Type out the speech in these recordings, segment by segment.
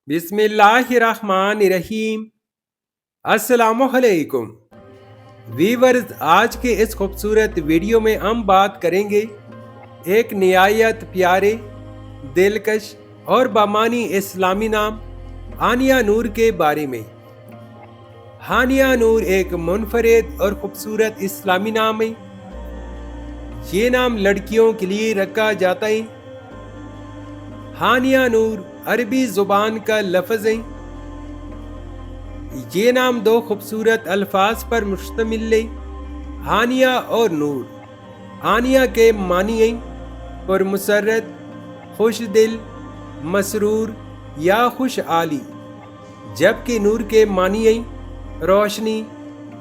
बिस्मिल्लाहिर्रहमानिर्रहीम। अस्सलामुअलैकुम वीवर्स, आज के इस खूबसूरत वीडियो में हम बात करेंगे एक निहायत प्यारे, दिलकश और बामानी इस्लामी नाम हानिया नूर के बारे में। हानिया नूर एक मुनफरिद और खूबसूरत इस्लामी नाम है। ये नाम लड़कियों के लिए रखा जाता है। हानिया नूर अरबी जुबान का लफ्ज़ है। ये नाम दो खूबसूरत अल्फाज पर मुश्तमिल है, हानिया और नूर। हानिया के मानी हैं पुरमसरत, खुश दिल, मसरूर या खुशहाली, जबकि नूर के मानी हैं रोशनी,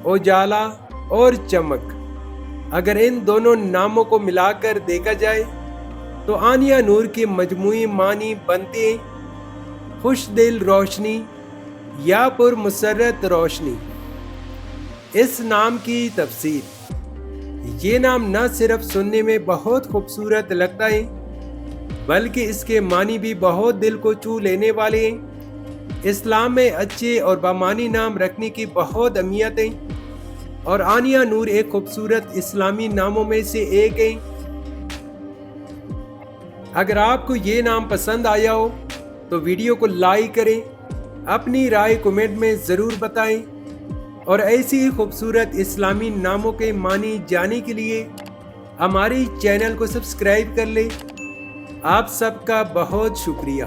उजाला और चमक। अगर इन दोनों नामों को मिलाकर देखा जाए तो हानिया नूर के मजमूई मानी बनते हैं खुश दिल रोशनी या पुरमसरत रोशनी। इस नाम की तफसीर, ये नाम न सिर्फ सुनने में बहुत खूबसूरत लगता है बल्कि इसके मानी भी बहुत दिल को छू लेने वाले हैं। इस्लाम में अच्छे और बामानी नाम रखने की बहुत अहमियत है और हानिया नूर एक खूबसूरत इस्लामी नामों में से एक है। अगर आपको ये नाम पसंद आया हो तो वीडियो को लाइक करें, अपनी राय कमेंट में ज़रूर बताएं और ऐसी ही खूबसूरत इस्लामी नामों के मानी जाने के लिए हमारे चैनल को सब्सक्राइब कर लें। आप सबका बहुत शुक्रिया।